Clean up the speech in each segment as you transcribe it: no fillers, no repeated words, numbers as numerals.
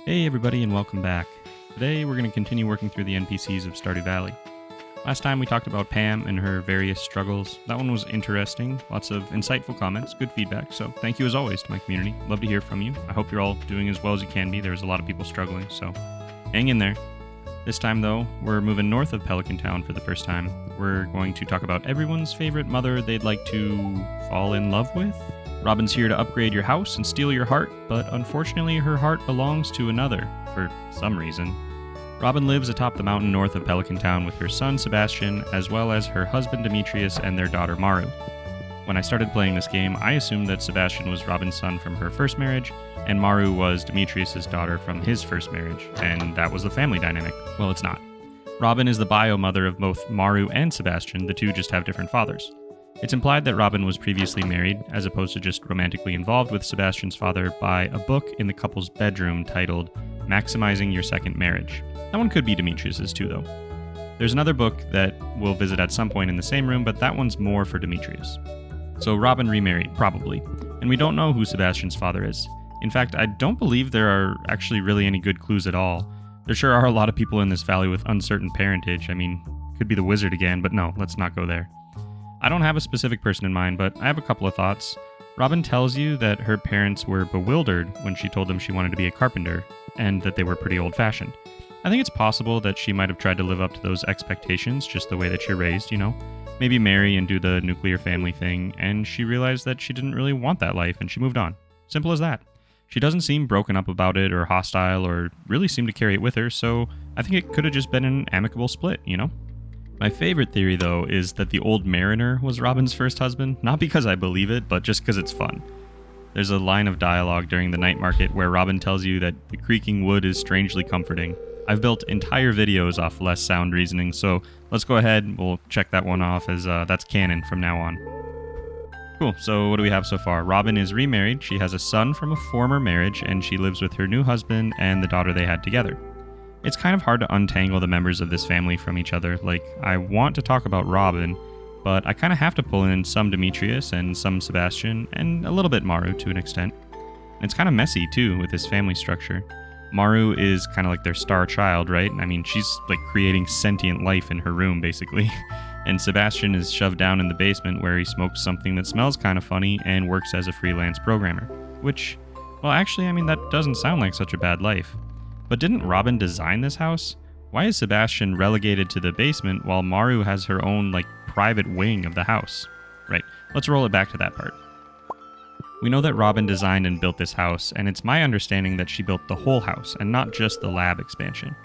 Hey everybody and welcome back. Today we're going to continue working through the NPCs of Stardew Valley. Last time we talked about Pam and her various struggles. That one was interesting, lots of insightful comments, good feedback, so thank you as always to my community. Love to hear from you. I hope you're all doing as well as you can be. There's a lot of people struggling, so hang in there. This time though, we're moving north of Pelican Town for the first time. We're going to talk about everyone's favorite mother they'd like to fall in love with. Robin's here to upgrade your house and steal your heart, but unfortunately her heart belongs to another, for some reason. Robin lives atop the mountain north of Pelican Town with her son Sebastian, as well as her husband Demetrius and their daughter Maru. When I started playing this game, I assumed that Sebastian was Robin's son from her first marriage, and Maru was Demetrius' daughter from his first marriage, and that was the family dynamic. Well, it's not. Robin is the bio mother of both Maru and Sebastian, the two just have different fathers. It's implied that Robin was previously married, as opposed to just romantically involved with Sebastian's father, by a book in the couple's bedroom titled Maximizing Your Second Marriage. That one could be Demetrius's too, though. There's another book that we'll visit at some point in the same room, but that one's more for Demetrius. So Robin remarried, probably, and we don't know who Sebastian's father is. In fact, I don't believe there are actually really any good clues at all. There sure are a lot of people in this valley with uncertain parentage. I mean, could be the wizard again, but no, let's not go there. I don't have a specific person in mind, but I have a couple of thoughts. Robin tells you that her parents were bewildered when she told them she wanted to be a carpenter, and that they were pretty old-fashioned. I think it's possible that she might have tried to live up to those expectations just the way that you're raised, you know? Maybe marry and do the nuclear family thing, and she realized that she didn't really want that life, and she moved on. Simple as that. She doesn't seem broken up about it or hostile or really seem to carry it with her, so I think it could have just been an amicable split, you know? My favorite theory, though, is that the old mariner was Robin's first husband, not because I believe it, but just because it's fun. There's a line of dialogue during the night market where Robin tells you that the creaking wood is strangely comforting. I've built entire videos off less sound reasoning, so let's go ahead, we'll check that one off as that's canon from now on. Cool, so what do we have so far? Robin is remarried, she has a son from a former marriage, and she lives with her new husband and the daughter they had together. It's kind of hard to untangle the members of this family from each other. Like, I want to talk about Robin, but I kind of have to pull in some Demetrius and some Sebastian, and a little bit Maru to an extent. And it's kind of messy, too, with this family structure. Maru is kind of like their star child, right? I mean, she's like creating sentient life in her room, basically. And Sebastian is shoved down in the basement where he smokes something that smells kind of funny and works as a freelance programmer. Which, well, actually, I mean, that doesn't sound like such a bad life. But didn't Robin design this house? Why is Sebastian relegated to the basement while Maru has her own, like, private wing of the house? Right, let's roll it back to that part. We know that Robin designed and built this house, and it's my understanding that she built the whole house, and not just the lab expansion.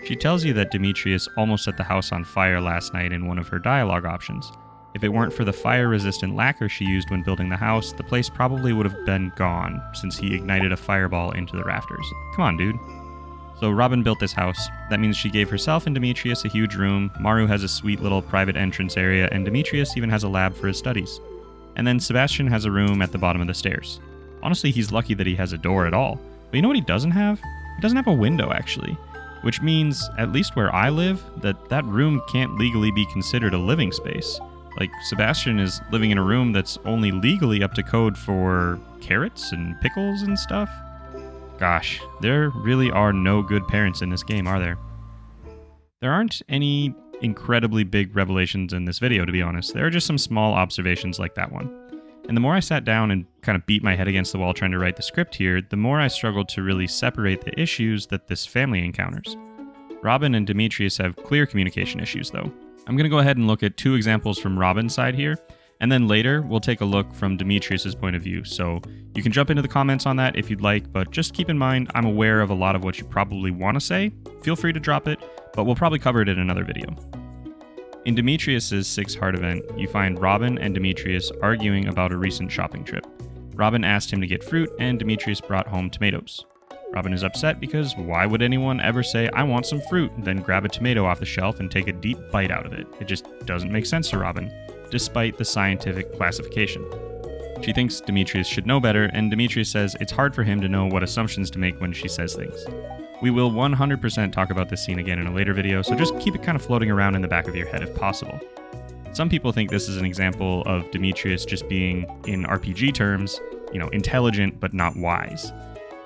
She tells you that Demetrius almost set the house on fire last night in one of her dialogue options. If it weren't for the fire-resistant lacquer she used when building the house, the place probably would have been gone, since he ignited a fireball into the rafters. Come on, dude. So Robin built this house. That means she gave herself and Demetrius a huge room, Maru has a sweet little private entrance area, and Demetrius even has a lab for his studies. And then Sebastian has a room at the bottom of the stairs. Honestly, he's lucky that he has a door at all. But you know what he doesn't have? He doesn't have a window, actually. Which means, at least where I live, that room can't legally be considered a living space. Like, Sebastian is living in a room that's only legally up to code for carrots and pickles and stuff. Gosh, there really are no good parents in this game, are there? There aren't any incredibly big revelations in this video, to be honest. There are just some small observations like that one. And the more I sat down and kind of beat my head against the wall trying to write the script here, the more I struggled to really separate the issues that this family encounters. Robin and Demetrius have clear communication issues, though. I'm going to go ahead and look at two examples from Robin's side here, and then later we'll take a look from Demetrius' point of view, so you can jump into the comments on that if you'd like, but just keep in mind I'm aware of a lot of what you probably want to say. Feel free to drop it, but we'll probably cover it in another video. In Demetrius' 6 Heart event, you find Robin and Demetrius arguing about a recent shopping trip. Robin asked him to get fruit, and Demetrius brought home tomatoes. Robin is upset because why would anyone ever say, I want some fruit, then grab a tomato off the shelf and take a deep bite out of it? It just doesn't make sense to Robin, despite the scientific classification. She thinks Demetrius should know better, and Demetrius says it's hard for him to know what assumptions to make when she says things. We will 100% talk about this scene again in a later video, so just keep it kind of floating around in the back of your head if possible. Some people think this is an example of Demetrius just being, in RPG terms, intelligent but not wise.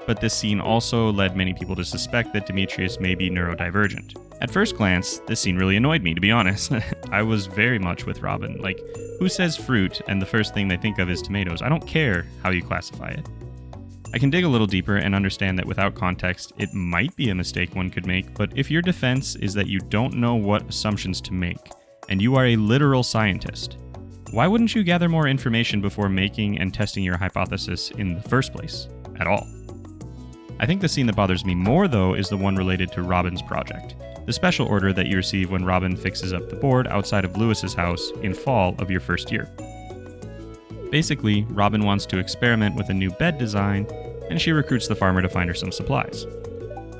but this scene also led many people to suspect that Demetrius may be neurodivergent. At first glance, this scene really annoyed me, to be honest. I was very much with Robin. Like, who says fruit and the first thing they think of is tomatoes? I don't care how you classify it. I can dig a little deeper and understand that without context, it might be a mistake one could make, but if your defense is that you don't know what assumptions to make, and you are a literal scientist, why wouldn't you gather more information before making and testing your hypothesis in the first place, at all? I think the scene that bothers me more, though, is the one related to Robin's project, the special order that you receive when Robin fixes up the board outside of Lewis's house in fall of your first year. Basically, Robin wants to experiment with a new bed design, and she recruits the farmer to find her some supplies.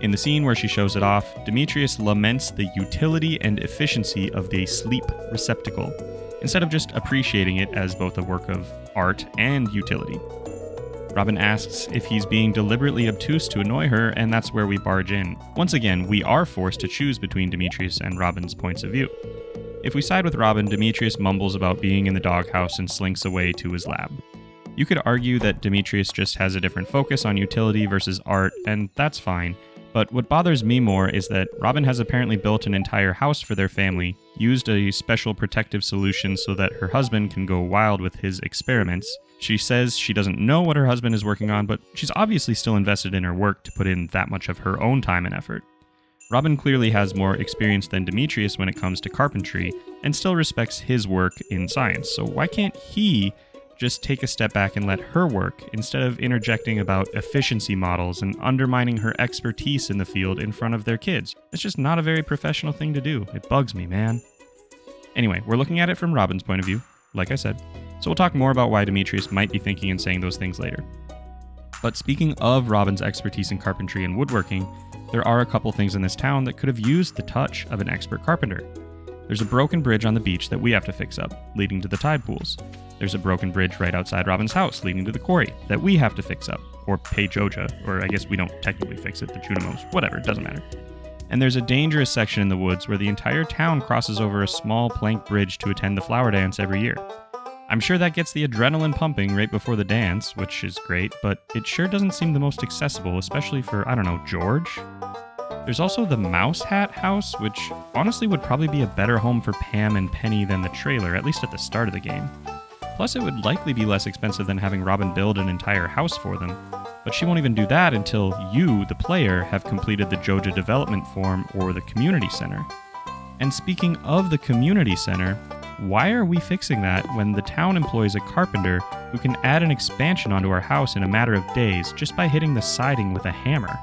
In the scene where she shows it off, Demetrius laments the utility and efficiency of the sleep receptacle, instead of just appreciating it as both a work of art and utility. Robin asks if he's being deliberately obtuse to annoy her, and that's where we barge in. Once again, we are forced to choose between Demetrius and Robin's points of view. If we side with Robin, Demetrius mumbles about being in the doghouse and slinks away to his lab. You could argue that Demetrius just has a different focus on utility versus art, and that's fine, but what bothers me more is that Robin has apparently built an entire house for their family, used a special protective solution so that her husband can go wild with his experiments. She says she doesn't know what her husband is working on, but she's obviously still invested in her work to put in that much of her own time and effort. Robin clearly has more experience than Demetrius when it comes to carpentry, and still respects his work in science, so why can't he just take a step back and let her work, instead of interjecting about efficiency models and undermining her expertise in the field in front of their kids? It's just not a very professional thing to do. It bugs me, man. Anyway, we're looking at it from Robin's point of view, like I said, so we'll talk more about why Demetrius might be thinking and saying those things later. But speaking of Robin's expertise in carpentry and woodworking, there are a couple things in this town that could have used the touch of an expert carpenter. There's a broken bridge on the beach that we have to fix up, leading to the tide pools. There's a broken bridge right outside Robin's house, leading to the quarry, that we have to fix up, or pay Joja, or I guess we don't technically fix it, the Chunamos, whatever, it doesn't matter. And there's a dangerous section in the woods where the entire town crosses over a small plank bridge to attend the flower dance every year. I'm sure that gets the adrenaline pumping right before the dance, which is great, but it sure doesn't seem the most accessible, especially for, I don't know, George? There's also the Mouse Hat house, which honestly would probably be a better home for Pam and Penny than the trailer, at least at the start of the game. Plus, it would likely be less expensive than having Robin build an entire house for them. But she won't even do that until you, the player, have completed the Joja Development Form or the Community Center. And speaking of the Community Center, why are we fixing that when the town employs a carpenter who can add an expansion onto our house in a matter of days just by hitting the siding with a hammer?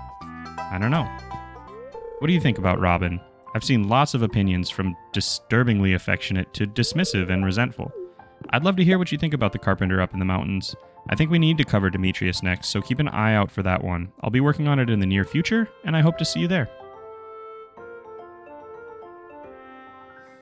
I don't know. What do you think about Robin? I've seen lots of opinions from disturbingly affectionate to dismissive and resentful. I'd love to hear what you think about the carpenter up in the mountains. I think we need to cover Demetrius next, so keep an eye out for that one. I'll be working on it in the near future, and I hope to see you there.